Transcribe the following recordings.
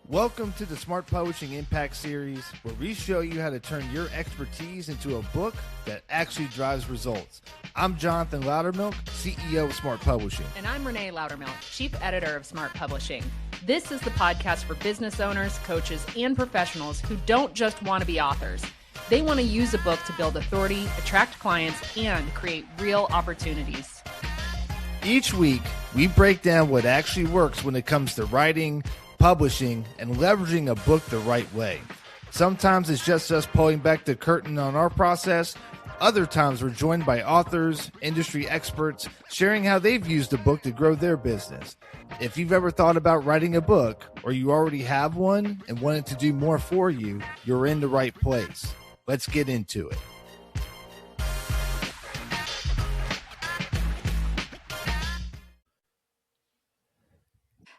Welcome to the Smart Publishing Impact Series, where we show you how to turn your expertise into a book that actually drives results. I'm Jonathan Lautermilch, CEO of Smart Publishing. And I'm Renée Lautermilch, Chief Editor of Smart Publishing. This is the podcast for business owners, coaches, and professionals who don't just want to be authors. They want to use a book to build authority, attract clients, and create real opportunities. Each week, we break down what actually works when it comes to writing, publishing, and leveraging a book the right way. Sometimes it's just us pulling back the curtain on our process. Other times we're joined by authors, industry experts, sharing how they've used a book to grow their business. If you've ever thought about writing a book, or you already have one and want it to do more for you, you're in the right place. Let's get into it.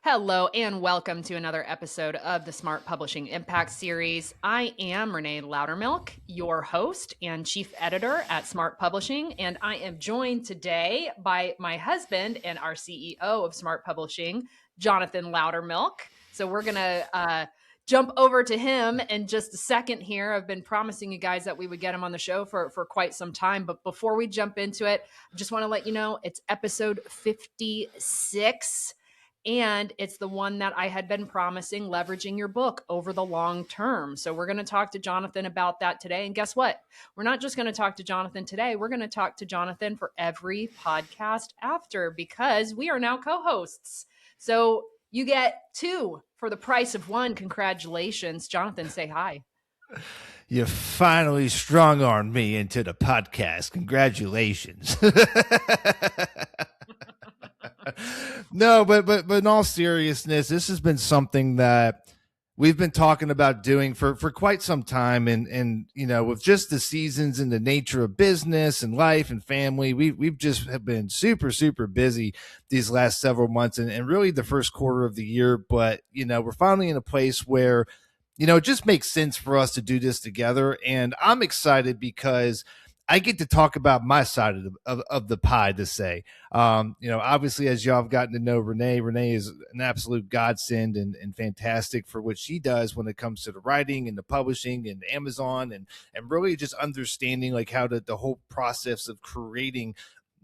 Hello and welcome to another episode of the Smart Publishing Impact Series. I am Renée Lautermilch, your host and Chief Editor at Smart Publishing, and I am joined today by my husband and our CEO of Smart Publishing, Jonathan Lautermilch. So we're going to jump over to him in just a second here. I've been promising you guys that we would get him on the show for quite some time, but before we jump into it, I just want to let you know it's episode 56. And it's the one that I had been promising, leveraging your book over the long term. So we're going to talk to Jonathan about that today. And guess what? We're not just going to talk to Jonathan today. We're going to talk to Jonathan for every podcast after, because we are now co-hosts. So you get two for the price of one. Congratulations. Jonathan, say hi. You finally strong-armed me into the podcast. Congratulations. No, but in all seriousness, this has been something that we've been talking about doing for quite some time. And you know, with just the seasons and the nature of business and life and family, we've just have been super, super busy these last several months and really the first quarter of the year. But, you know, we're finally in a place where, you know, it just makes sense for us to do this together. And I'm excited because I get to talk about my side of the pie to say, you know, obviously, as y'all have gotten to know Renée is an absolute godsend and fantastic for what she does when it comes to the writing and the publishing and Amazon and really just understanding like how the whole process of creating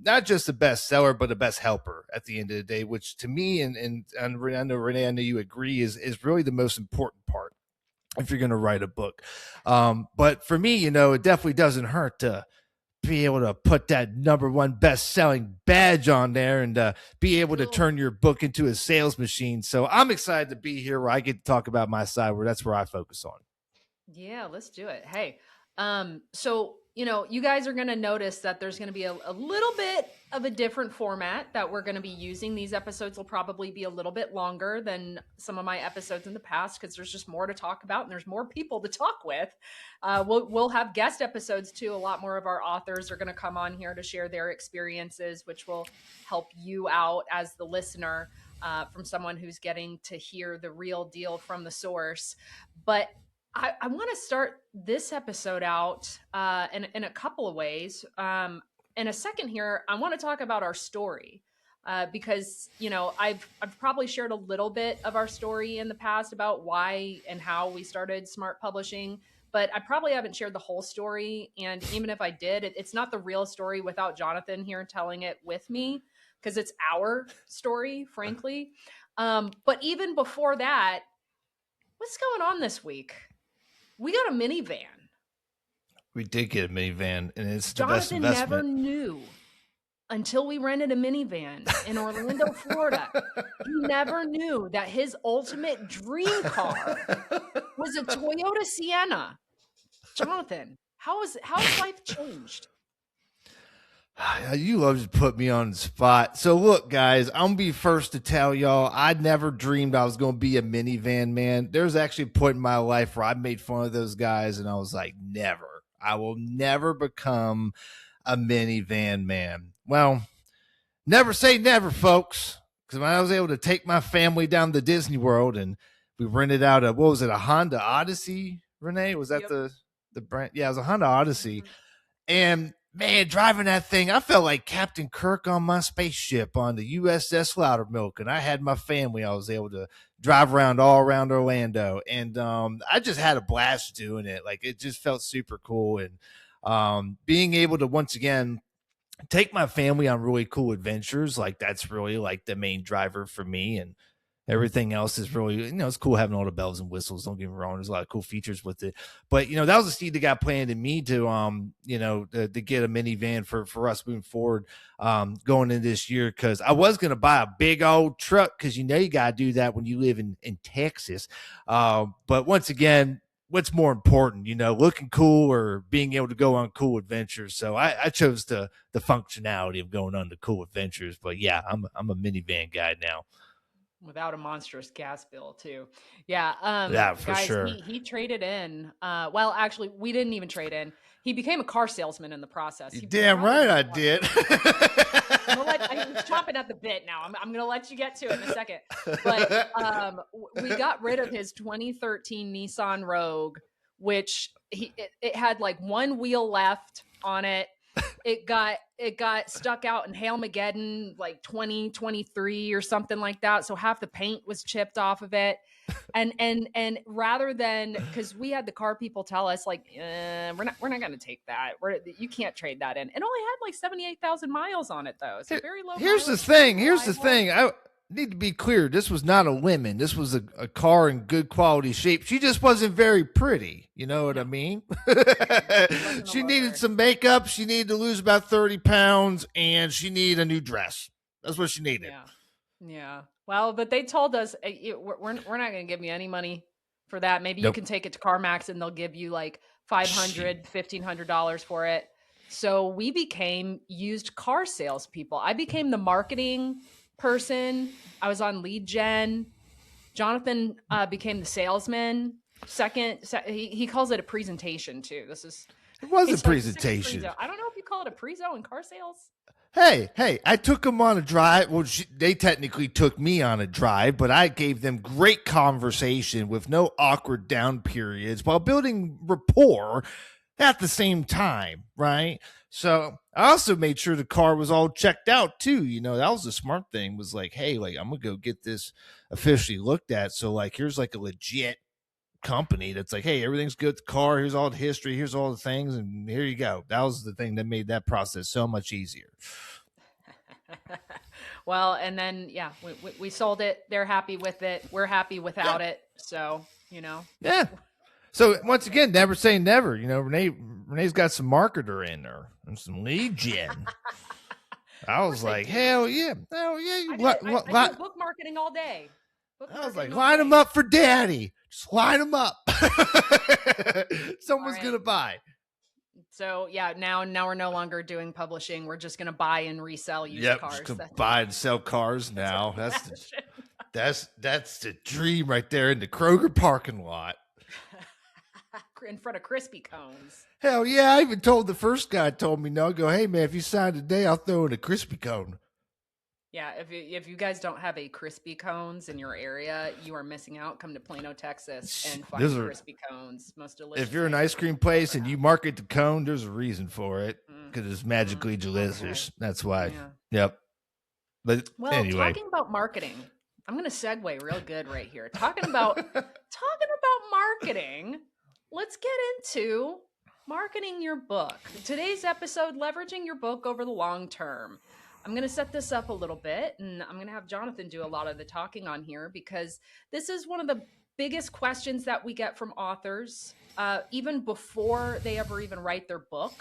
not just a bestseller, but a best helper at the end of the day, which to me, and I know Renée, I know you agree, is really the most important part if you're going to write a book. But for me, you know, it definitely doesn't hurt to be able to put that #1 best-selling badge on there and be able to turn your book into a sales machine. So I'm excited to be here where I get to talk about my side, where that's where I focus on. Yeah, let's do it. Hey, so, you know, you guys are going to notice that there's going to be a little bit of a different format that we're going to be using. These episodes will probably be a little bit longer than some of my episodes in the past because there's just more to talk about and there's more people to talk with. We'll have guest episodes too. A lot more of our authors are going to come on here to share their experiences, which will help you out as the listener from someone who's getting to hear the real deal from the source. But I want to start this episode out in a couple of ways. In a second here, I want to talk about our story because, you know, I've probably shared a little bit of our story in the past about why and how we started Smart Publishing, but I probably haven't shared the whole story. And even if I did, it's not the real story without Jonathan here telling it with me because it's our story, frankly. But even before that, what's going on this week? We got a minivan. We did get a minivan, and it's the Jonathan best investment. Never knew until we rented a minivan in Orlando, Florida. He never knew that his ultimate dream car was a Toyota Sienna. Jonathan, how has life changed? You love to put me on the spot. So look, guys, I'm going to be first to tell y'all, I never dreamed I was going to be a minivan man. There's actually a point in my life where I made fun of those guys, and I was like, never. I will never become a minivan man. Well, never say never, folks, because when I was able to take my family down to Disney World, and we rented out a Honda Odyssey, Renée? Was that the brand? Yeah, it was a Honda Odyssey. And man, driving that thing, I felt like Captain Kirk on my spaceship on the USS Lautermilch, and I had my family. I was able to drive around all around Orlando, and I just had a blast doing it. Like it just felt super cool, and being able to once again take my family on really cool adventures, like that's really like the main driver for me. And everything else is really, it's cool having all the bells and whistles. Don't get me wrong. There's a lot of cool features with it. But, that was a seed that got planted in me to, to get a minivan for us moving forward, going in this year. Cause I was going to buy a big old truck. Cause you got to do that when you live in Texas. But once again, what's more important, looking cool or being able to go on cool adventures. So I chose the functionality of going on the cool adventures. But yeah, I'm a minivan guy now. Without a monstrous gas bill too. Yeah. Yeah, for Guys, sure. he traded in. Well, actually, we didn't even trade in. He became a car salesman in the process. You He damn right I did. I'm chomping at the bit now. I'm going to let you get to it in a second. But we got rid of his 2013 Nissan Rogue, which it had like one wheel left on it. It got stuck out in Hailmageddon like 2023 or something like that. So half the paint was chipped off of it. And rather than, because we had the car people tell us like, we're not going to take that. You can't trade that in. It only had like 78,000 miles on it though. So very low. Here's the thing. I need to be clear. This was not a lemon. This was a car in good quality shape. She just wasn't very pretty. You know what I mean? She needed some makeup. She needed to lose about 30 pounds and she needed a new dress. That's what she needed. Yeah. Well, but they told us we're not going to give you any money for that. Maybe you can take it to CarMax and they'll give you like $500, $1,500 for it. So we became used car salespeople. I became the marketing person. I was on lead gen. Jonathan became the salesman. He calls it a presentation too. It was a presentation. I don't know if you call it a prezo in car sales. Hey, I took them on a drive. Well, they technically took me on a drive, but I gave them great conversation with no awkward down periods while building rapport at the same time, right? So I also made sure the car was all checked out too. That was the smart thing, was like, hey, like I'm going to go get this officially looked at. So like, here's like a legit company that's like, hey, everything's good. The car, here's all the history, here's all the things, and here you go. That was the thing that made that process so much easier. Well, and then we sold it. They're happy with it. We're happy without it. So yeah. So once again, never say never. Renee's got some marketer in there and some lead gen. I was like, hell yeah. I do book marketing all day. I was like, line them up for daddy. Just line them up. Someone's going to buy. So now we're no longer doing publishing. We're just going to buy and resell used cars. Just buy and sell cars now. That's the dream right there in the Kroger parking lot. In front of crispy cones. Hell yeah. I even told the first guy, told me, no, go, hey man, if you sign today, I'll throw in a crispy cone. Yeah, if you guys don't have a crispy cones in your area, you are missing out. Come to Plano, Texas, and find crispy cones. Most delicious. If you're an ice cream place and you market the cone, there's a reason for it, because it's magically delicious. Okay. That's why. Yeah. Yep. But anyway, talking about marketing, I'm going to segue real good right here. Talking about marketing. Let's get into marketing your book. Today's episode, leveraging your book over the long term. I'm going to set this up a little bit, and I'm going to have Jonathan do a lot of the talking on here, because this is one of the biggest questions that we get from authors, even before they ever even write their book.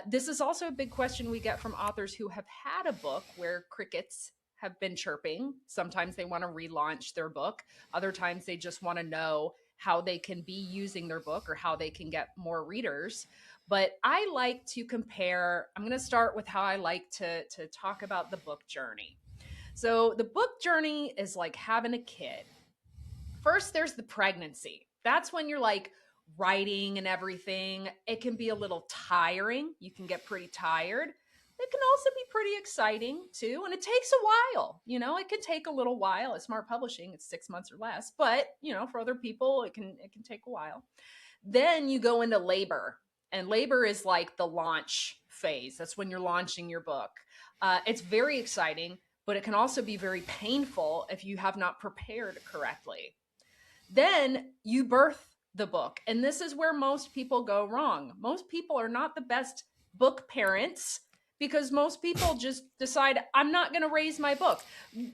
This is also a big question we get from authors who have had a book where crickets have been chirping. Sometimes they want to relaunch their book. Other times they just want to know how they can be using their book or how they can get more readers. But I like to compare, I'm going to start with how I like to talk about the book journey. So the book journey is like having a kid. First, there's the pregnancy. That's when you're like writing and everything. It can be a little tiring. You can get pretty tired. It can also be pretty exciting too. And it takes a while, it can take a little while. At Smart Publishing, it's 6 months or less, but for other people, it can take a while. Then you go into labor. And labor is like the launch phase. That's when you're launching your book. It's very exciting, but it can also be very painful if you have not prepared correctly. Then you birth the book. And this is where most people go wrong. Most people are not the best book parents because most people just decide, I'm not going to raise my book.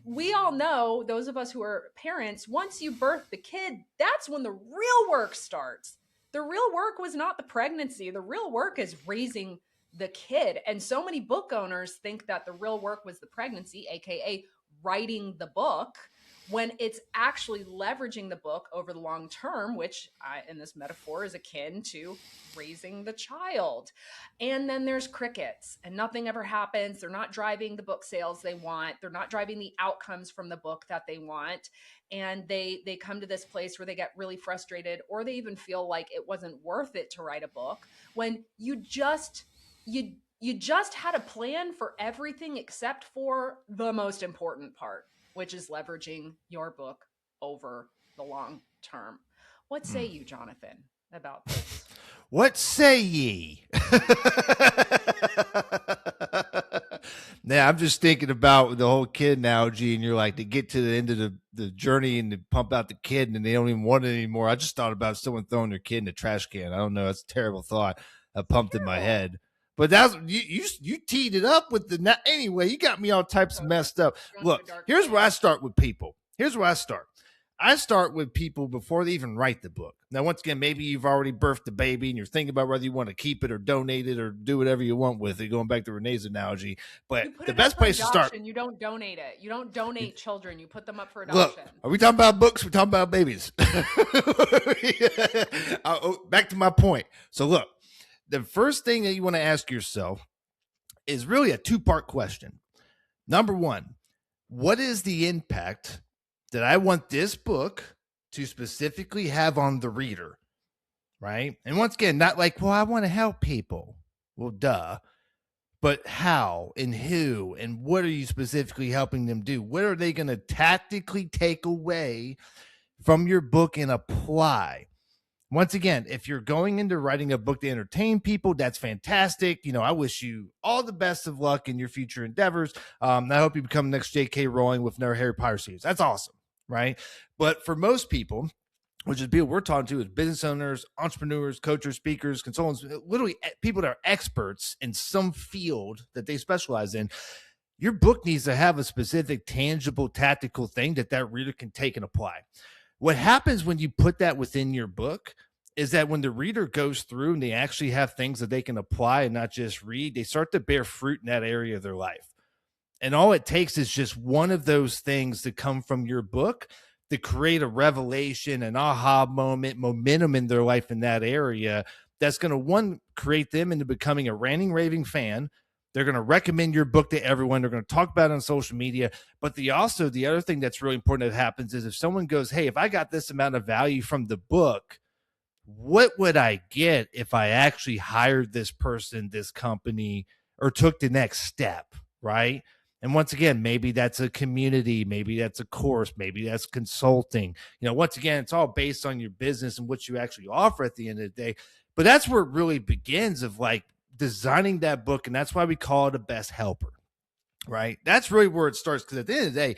We all know, those of us who are parents, once you birth the kid, that's when the real work starts. The real work was not the pregnancy. The real work is raising the kid. And so many book owners think that the real work was the pregnancy, AKA writing the book, when it's actually leveraging the book over the long term, which in this metaphor is akin to raising the child. And then there's crickets and nothing ever happens. They're not driving the book sales they want. They're not driving the outcomes from the book that they want. And they come to this place where they get really frustrated, or they even feel like it wasn't worth it to write a book when you just had a plan for everything except for the most important part, which is leveraging your book over the long term. What say you, Jonathan, about this? What say ye? Now, I'm just thinking about the whole kid analogy, and you're like, to get to the end of the journey and to pump out the kid, and they don't even want it anymore. I just thought about someone throwing their kid in a trash can. I don't know. That's a terrible thought. I pumped in my head. But that's you teed it up with the anyway. You got me all types of messed up. Look, here's where I start with people. Here's where I start. I start with people before they even write the book. Now, once again, maybe you've already birthed the baby and you're thinking about whether you want to keep it or donate it or do whatever you want with it. Going back to Renee's analogy, but the best place to start. You don't donate it. You don't donate children. You put them up for adoption. Look, are we talking about books? We're talking about babies. Back to my point. So look. The first thing that you want to ask yourself is really a two-part question. Number one, what is the impact that I want this book to specifically have on the reader, right? And once again, not like, well, I want to help people. Well, duh. But how and who and what are you specifically helping them do? What are they going to tactically take away from your book and apply? Once again, if you're going into writing a book to entertain people, that's fantastic. You know, I wish you all the best of luck in your future endeavors. I hope you become the next J.K. Rowling with no Harry Potter series. That's awesome, right? But for most people, which is people we're talking to, is business owners, entrepreneurs, coaches, speakers, consultants, literally people that are experts in some field that they specialize in. Your book needs to have a specific, tangible, tactical thing that reader can take and apply. What happens when you put that within your book is that when the reader goes through and they actually have things that they can apply and not just read, they start to bear fruit in that area of their life. And all it takes is just one of those things to come from your book to create a revelation, an aha moment, momentum in their life in that area that's going to, one, create them into becoming a ranting, raving fan. They're going to recommend your book to everyone. They're going to talk about it on social media. But the other thing that's really important that happens is if someone goes, hey, if I got this amount of value from the book, what would I get if I actually hired this person, this company, or took the next step, right? And once again, maybe that's a community, maybe that's a course, maybe that's consulting. You know, once again, it's all based on your business and what you actually offer at the end of the day. But that's where it really begins of like designing that book. And that's why we call it a best helper, right? That's really where it starts. Because at the end of the day,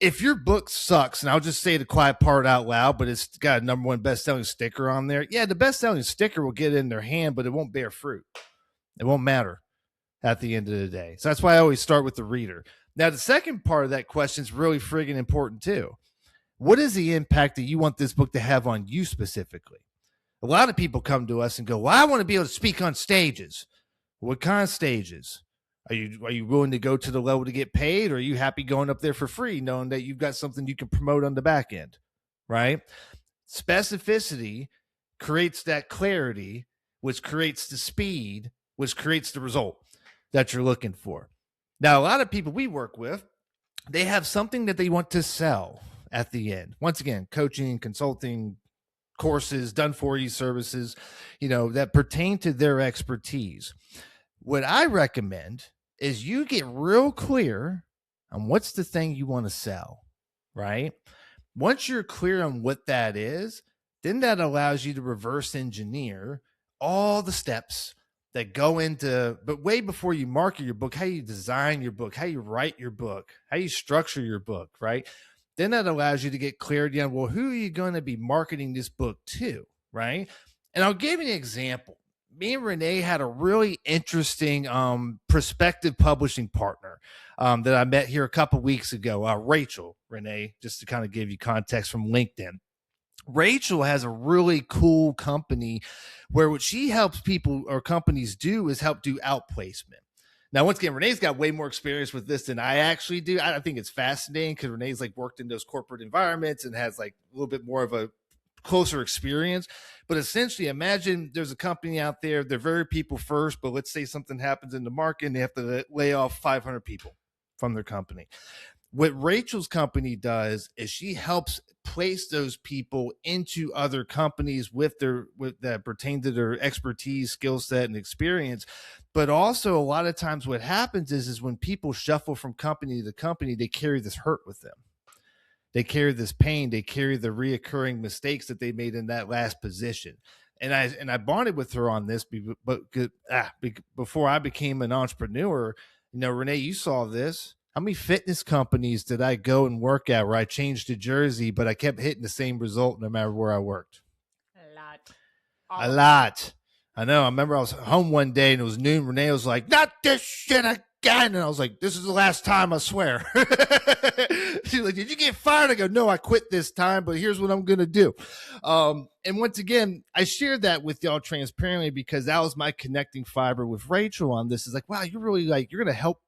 if your book sucks, and I'll just say the quiet part out loud, but it's got a number one best-selling sticker on there. Yeah, the best-selling sticker will get in their hand, but it won't bear fruit. It won't matter at the end of the day. So that's why I always start with the reader. Now, the second part of that question is really friggin' important too. What is the impact that you want this book to have on you specifically? A lot of people come to us and go, well, I want to be able to speak on stages. What kind of stages? Are you willing to go to the level to get paid, or are you happy going up there for free, knowing that you've got something you can promote on the back end, right? Specificity creates that clarity, which creates the speed, which creates the result that you're looking for. Now, a lot of people we work with, they have something that they want to sell at the end. Once again, coaching, consulting, courses, done-for-you services, that pertain to their expertise. What I recommend is you get real clear on what's the thing you want to sell, right? Once you're clear on what that is, then that allows you to reverse engineer all the steps that go into, but way before you market your book, how you design your book, how you write your book, how you structure your book, right? Then that allows you to get clarity on, well, who are you going to be marketing this book to, right? And I'll give you an example. Me and Renee had a really interesting prospective publishing partner that I met here a couple weeks ago. Rachel, Renee, just to kind of give you context from LinkedIn. Rachel has a really cool company where what she helps people or companies do is help do outplacement. Now, once again, Renee's got way more experience with this than I actually do. I think it's fascinating because Renee's like worked in those corporate environments and has like a little bit more of a closer experience. But essentially, imagine there's a company out there, they're very people first, but let's say something happens in the market and they have to lay off 500 people from their company. What Rachel's company does is she helps place those people into other companies with that pertain to their expertise, skill set, and experience. But also, a lot of times, what happens is when people shuffle from company to company, they carry this hurt with them. They carry this pain. They carry the reoccurring mistakes that they made in that last position. And I bonded with her on this, but before I became an entrepreneur, Renee, you saw this. How many fitness companies did I go and work at where I changed to Jersey, but I kept hitting the same result no matter where I worked? A lot. A lot. I know. I remember I was home one day and it was noon. Renee was like, not this shit again. And I was like, this is the last time, I swear. She's like, did you get fired? I go, no, I quit this time, but here's what I'm going to do. And once again, I shared that with y'all transparently because that was my connecting fiber with Rachel on this. Is like, wow, you're really like, you're going to help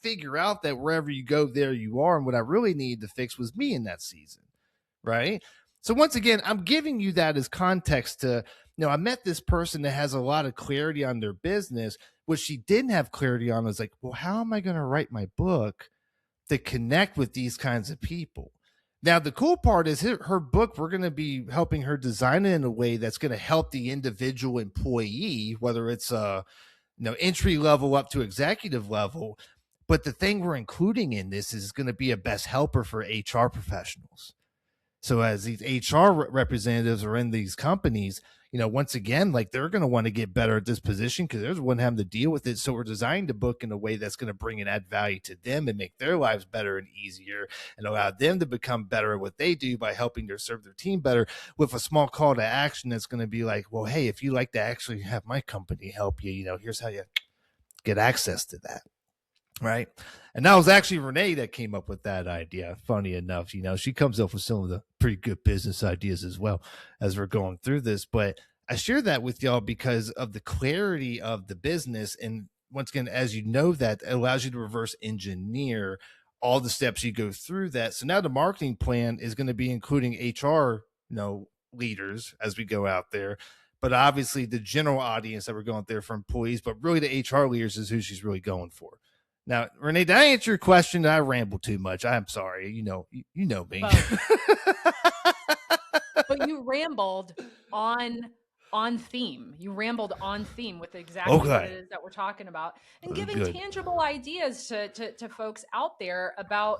figure out that wherever you go, there you are. And what I really needed to fix was me in that season. Right. So once again, I'm giving you that as context to, I met this person that has a lot of clarity on their business. What she didn't have clarity on was like, well, how am I going to write my book to connect with these kinds of people? Now, the cool part is her book, we're going to be helping her design it in a way that's going to help the individual employee, whether it's entry level up to executive level. But the thing we're including in this is going to be a best helper for HR professionals. So as these HR representatives are in these companies, once again, like they're going to want to get better at this position because there's one having to deal with it. So we're designing the book in a way that's going to bring and add value to them and make their lives better and easier and allow them to become better at what they do by helping to serve their team better with a small call to action that's going to be like, well, hey, if you like to actually have my company help you, here's how you get access to that. Right. And that was actually Renee that came up with that idea. Funny enough, she comes up with some of the pretty good business ideas as well as we're going through this. But I share that with y'all because of the clarity of the business. And once again, as you know, that it allows you to reverse engineer all the steps you go through that. So now the marketing plan is going to be including HR, leaders as we go out there. But obviously the general audience that we're going there for employees, but really the HR leaders is who she's really going for. Now, Renee, did I answer your question? Did I ramble too much? I'm sorry. You know me. But you rambled on theme. You rambled on theme with exactly what it is that we're talking about and giving tangible ideas to folks out there about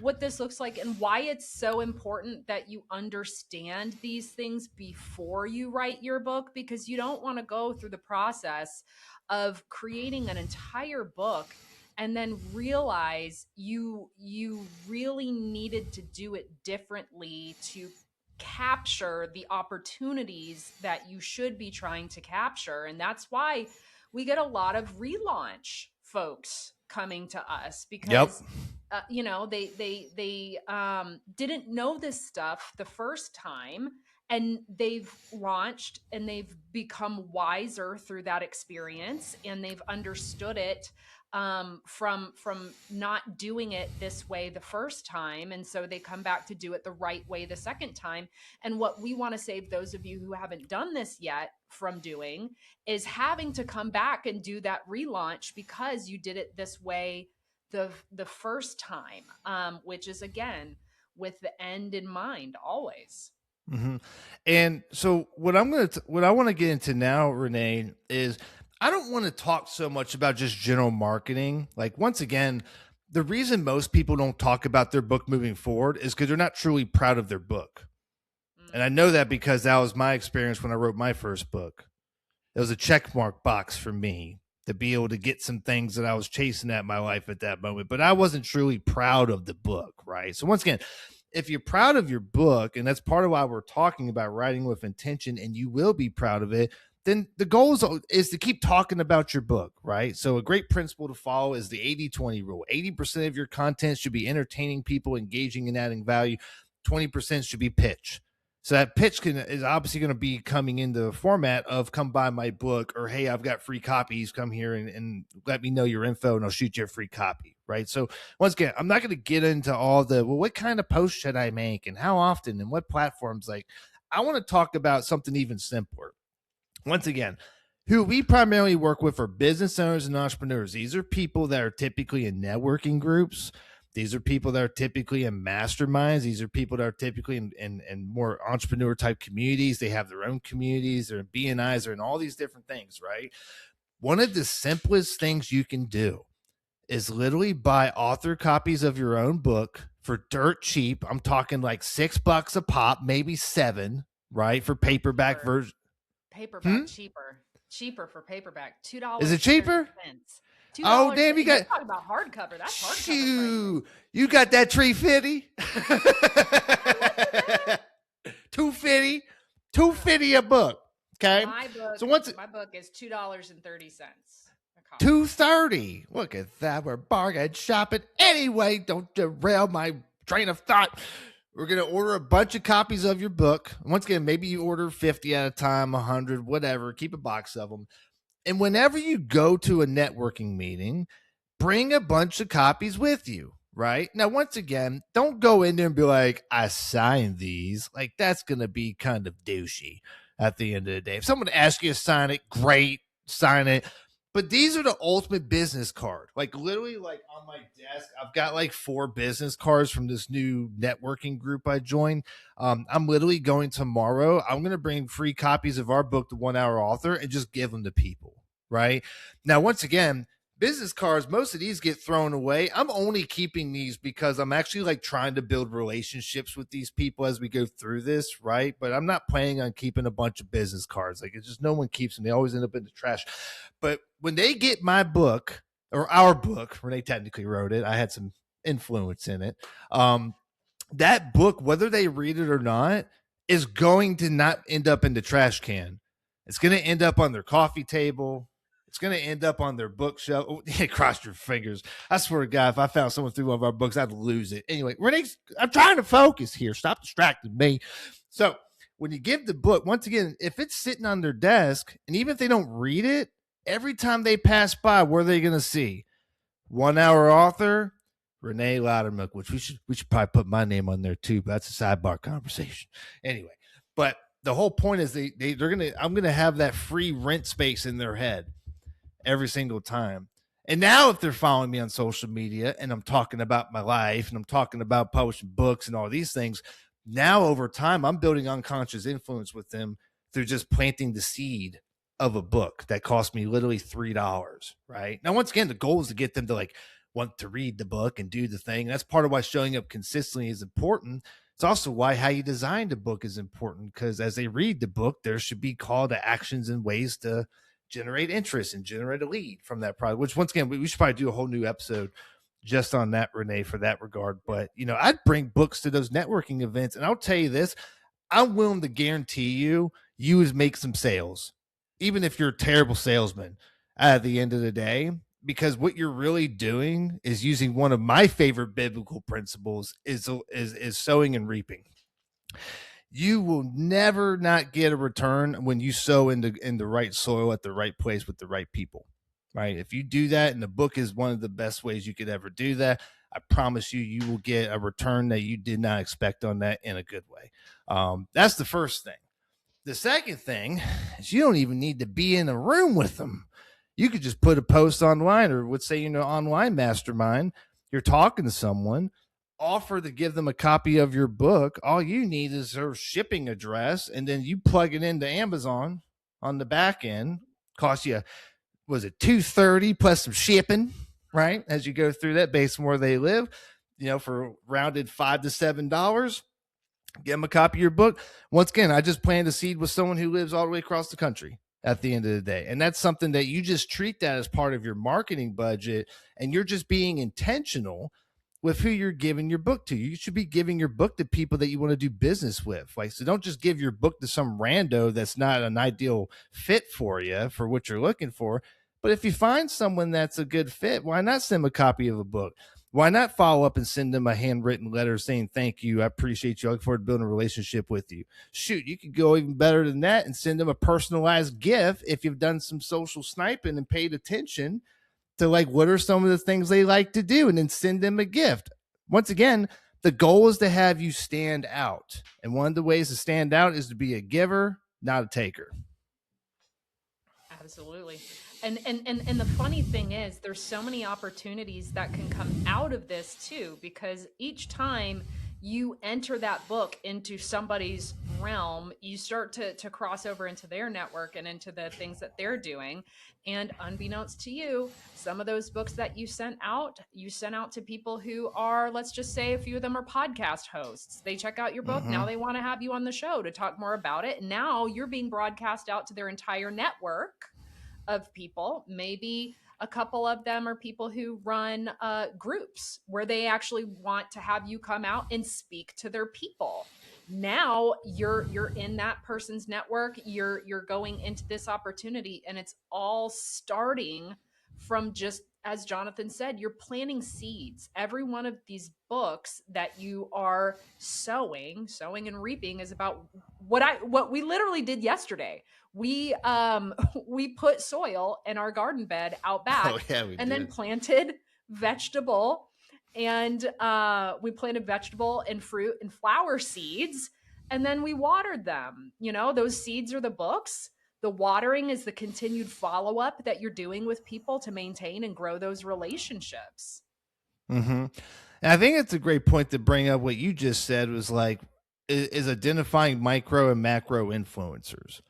what this looks like and why it's so important that you understand these things before you write your book, because you don't want to go through the process of creating an entire book and then realize you really needed to do it differently to capture the opportunities that you should be trying to capture. And that's why we get a lot of relaunch folks coming to us because they didn't know this stuff the first time, and they've launched and they've become wiser through that experience, and they've understood it from not doing it this way the first time. And so they come back to do it the right way the second time. And what we want to save those of you who haven't done this yet from doing is having to come back and do that relaunch because you did it this way the first time, which is again with the end in mind always. Mm-hmm. And so what I want to get into now, Renee, is I don't want to talk so much about just general marketing. Like, once again, the reason most people don't talk about their book moving forward is because they're not truly proud of their book. And I know that because that was my experience when I wrote my first book. it was a check mark box for me to be able to get some things that I was chasing at my life at that moment. But I wasn't truly proud of the book, right? So once again, if you're proud of your book, and that's part of why we're talking about writing with intention, and you will be proud of it, then the goal is to keep talking about your book, right? So a great principle to follow is the 80-20 rule. 80% of your content should be entertaining people, engaging and adding value. 20% should be pitch. So that pitch is obviously going to be coming into the format of come buy my book, or, hey, I've got free copies. Come here and let me know your info and I'll shoot you a free copy, right? So once again, I'm not going to get into all the, well, what kind of post should I make and how often and what platforms? Like, I want to talk about something even simpler. Once again, who we primarily work with are business owners and entrepreneurs. These are people that are typically in networking groups. These are people that are typically in masterminds. These are people that are typically in more entrepreneur type communities. They have their own communities. They're in BNIs. They're in all these different things, right? One of the simplest things you can do is literally buy author copies of your own book for dirt cheap. I'm talking like $6 a pop, maybe $7, right? For paperback version. Paperback cheaper for paperback. $2. Is it cheaper? $2. Oh, damn, you got talking about hardcover. That's hardcover. Shoo, you got that $350? $250 a book. Okay. My book, so what's my book is $2.30. $2.30. Look at that. We're bargain shopping. Anyway, don't derail my train of thought. We're going to order a bunch of copies of your book. Once again, maybe you order 50 at a time, 100, whatever. Keep a box of them. And whenever you go to a networking meeting, bring a bunch of copies with you, right? Now, once again, don't go in there and be like, I signed these. Like, that's going to be kind of douchey at the end of the day. If someone asks you to sign it, great, sign it. But these are the ultimate business card. Like, literally, like on my desk, I've got like 4 business cards from this new networking group I joined. I'm literally going tomorrow. I'm going to bring free copies of our book, The 1 Hour Author, and just give them to people, right? Now, once again, business cards, most of these get thrown away. I'm only keeping these because I'm actually like trying to build relationships with these people as we go through this, right? But I'm not planning on keeping a bunch of business cards. Like, it's just no one keeps them. They always end up in the trash. But when they get my book, or our book, Renée technically wrote it, I had some influence in it. That book, whether they read it or not, is going to not end up in the trash can. It's going to end up on their coffee table. It's going to end up on their bookshelf. Oh, cross your fingers. I swear to God, if I found someone through one of our books, I'd lose it. Anyway, Renee, I'm trying to focus here. Stop distracting me. So when you give the book, once again, if it's sitting on their desk, and even if they don't read it, every time they pass by, what are they going to see? 1 Hour Author, Renée Lautermilch, which we should probably put my name on there too, but that's a sidebar conversation. Anyway, but the whole point is I'm gonna have that free rent space in their head every single time. And now if they're following me on social media and I'm talking about my life and I'm talking about publishing books and all these things, now over time I'm building unconscious influence with them through just planting the seed of a book that cost me literally $3, right? Now, once again, the goal is to get them to like want to read the book and do the thing. That's part of why showing up consistently is important. It's also why how you design the book is important, because as they read the book, there should be call to actions and ways to generate interest and generate a lead from that product, which once again, we should probably do a whole new episode just on that, Renée, for that regard. But, I'd bring books to those networking events. And I'll tell you this, I'm willing to guarantee you would make some sales, even if you're a terrible salesman at the end of the day, because what you're really doing is using one of my favorite biblical principles is sowing and reaping. You will never not get a return when you sow in the right soil at the right place with the right people, right? If you do that, and the book is one of the best ways you could ever do that, I promise you will get a return that you did not expect on that in a good way. That's the first thing. The second thing is you don't even need to be in a room with them. You could just put a post online, or let's say, online mastermind, you're talking to someone, offer to give them a copy of your book. All you need is their shipping address, and then you plug it into Amazon on the back end. Cost you, was it $2.30 plus some shipping, right? As you go through that based on where they live, for rounded $5 to $7. Get them a copy of your book. Once again, I just planted a seed with someone who lives all the way across the country. at the end of the day. And that's something that you just treat that as part of your marketing budget, and you're just being intentional with who you're giving your book to. You should be giving your book to people that you want to do business with. Like, so don't just give your book to some rando that's not an ideal fit for you for what you're looking for. But if you find someone that's a good fit, why not send them a copy of a book? Why not follow up and send them a handwritten letter saying, thank you, I appreciate you, I look forward to building a relationship with you? Shoot, you could go even better than that and send them a personalized gift if you've done some social sniping and paid attention to, like, what are some of the things they like to do, and then send them a gift. Once again, the goal is to have you stand out. And one of the ways to stand out is to be a giver, not a taker. Absolutely. And the funny thing is, there's so many opportunities that can come out of this too, because each time you enter that book into somebody's realm, you start to cross over into their network and into the things that they're doing. And unbeknownst to you, some of those books that you sent out to people who are, let's just say a few of them are podcast hosts. They check out your book. Now they want to have you on the show to talk more about it. And now you're being broadcast out to their entire network of people. Maybe a couple of them are people who run groups where they actually want to have you come out and speak to their people. Now you're in that person's network. You're going into this opportunity, and it's all starting from, just as Jonathan said, you're planting seeds. Every one of these books that you are sowing and reaping is about what we literally did yesterday. We we put soil in our garden bed out back. Oh, yeah, we and did. Then planted vegetable, and we planted vegetable and fruit and flower seeds, and then we watered them. Those seeds are the books. The watering is the continued follow-up that you're doing with people to maintain and grow those relationships. And I think it's a great point to bring up. What you just said was like, is identifying micro and macro influencers.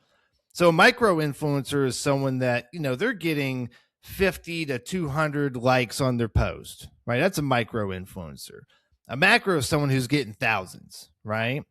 So a micro influencer is someone that, they're getting 50 to 200 likes on their post, right? That's a micro influencer. A macro is someone who's getting thousands, right?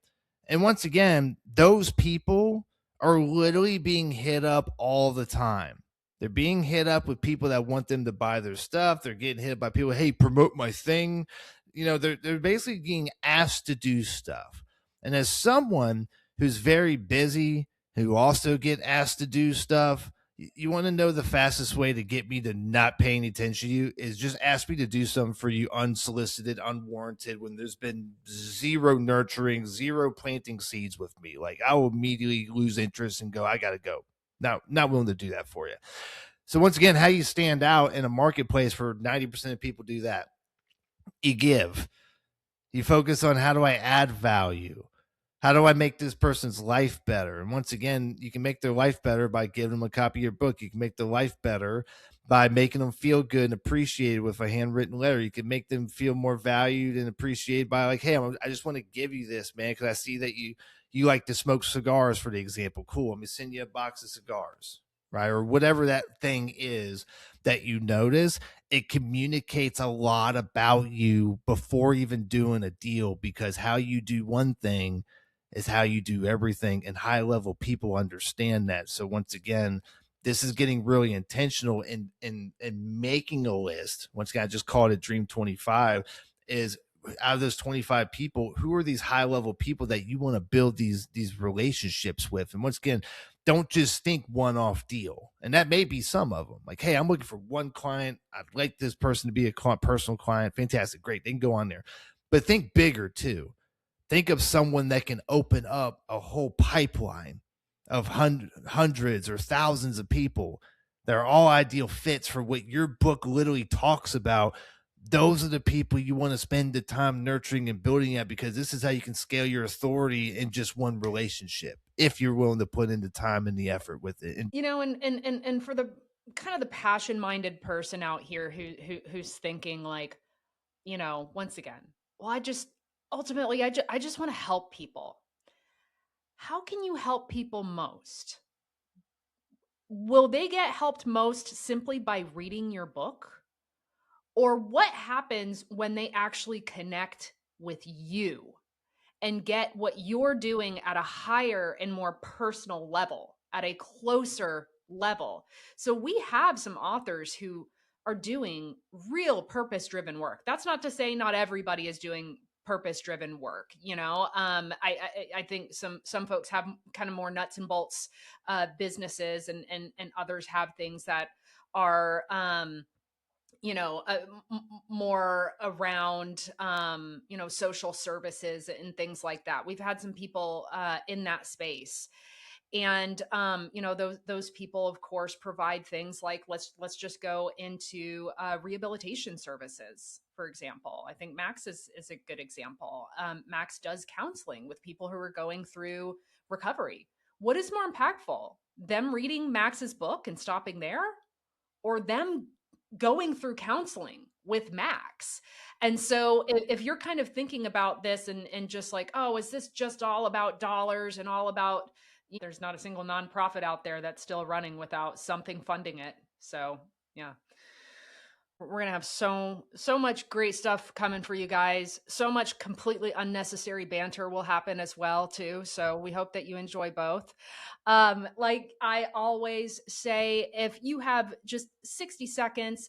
And once again, those people are literally being hit up all the time. They're being hit up with people that want them to buy their stuff. They're getting hit by people, hey, promote my thing. They're basically being asked to do stuff. And as someone who's very busy, who also get asked to do stuff, you want to know the fastest way to get me to not pay any attention to you is just ask me to do something for you unsolicited, unwarranted, when there's been zero nurturing, zero planting seeds with me. Like, I will immediately lose interest and go, I got to go. Now, not willing to do that for you. So once again, how you stand out in a marketplace for 90% of people do that. You give. You focus on, how do I add value? How do I make this person's life better? And once again, you can make their life better by giving them a copy of your book. You can make their life better by making them feel good and appreciated with a handwritten letter. You can make them feel more valued and appreciated by, like, hey, I just want to give you this, man, because I see that you like to smoke cigars, for the example. Cool. Let me send you a box of cigars, right? Or whatever that thing is that you notice. It communicates a lot about you before even doing a deal, because how you do one thing is how you do everything, and high level people understand that. So once again, this is getting really intentional in making a list. Once again, I just called it Dream 25. Is out of those 25 people, who are these high level people that you want to build these relationships with? And once again, don't just think one-off deal. And that may be some of them. Like, hey, I'm looking for one client. I'd like this person to be a personal client. Fantastic. Great. They can go on there. But think bigger too. Think of someone that can open up a whole pipeline of hundreds or thousands of people that are all ideal fits for what your book literally talks about. Those are the people you want to spend the time nurturing and building at, because this is how you can scale your authority in just one relationship, if you're willing to put in the time and the effort with it. And for the kind of the passion-minded person out here who's thinking, like, once again, well, I just want to help people. How can you help people most? Will they get helped most simply by reading your book? Or what happens when they actually connect with you and get what you're doing at a higher and more personal level, at a closer level. So we have some authors who are doing real purpose driven work. That's not to say not everybody is doing purpose driven work. I think some folks have kind of more nuts and bolts businesses, and others have things that are more around social services and things like that. We've had some people in that space, and those people of course provide things like, let's just go into rehabilitation services, for example. I think Max is a good example. Max does counseling with people who are going through recovery. What is more impactful, them reading Max's book and stopping there, or them going through counseling with Max? And so if you're kind of thinking about this and just like, oh, is this just all about dollars and all about, there's not a single nonprofit out there that's still running without something funding it. So yeah, we're gonna have so much great stuff coming for you guys. So much completely unnecessary banter will happen as well too, so we hope that you enjoy both. Like I always say, if you have just 60 seconds,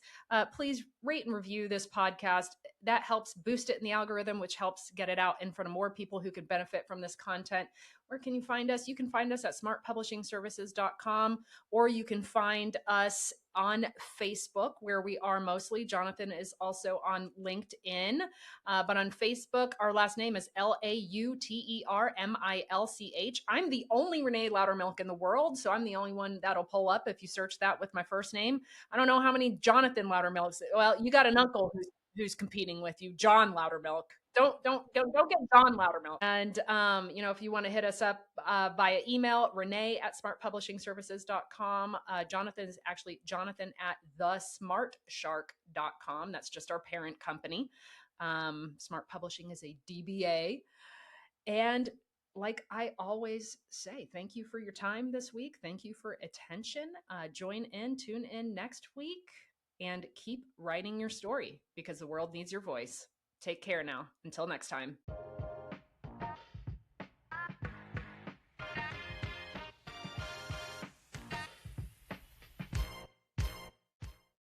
please rate and review this podcast. That helps boost it in the algorithm, which helps get it out in front of more people who could benefit from this content. Where can you find us? You can find us at smartpublishingservices.com, or you can find us on Facebook, where we are mostly. Jonathan is also on LinkedIn, but on Facebook, our last name is Lautermilch. I'm the only Renée Lautermilch in the world, so I'm the only one that'll pull up if you search that with my first name. I don't know how many Jonathan Lautermilchs. Well, you got an uncle who's competing with you, John Lautermilch. Don't get John Lautermilch. And if you want to hit us up via email, Renee at smartpublishingservices.com. Jonathan is actually Jonathan at thesmartshark.com. That's just our parent company. Smart Publishing is a DBA. And like I always say, thank you for your time this week. Thank you for attention. Tune in next week, and keep writing your story, because the world needs your voice. Take care now. Until next time.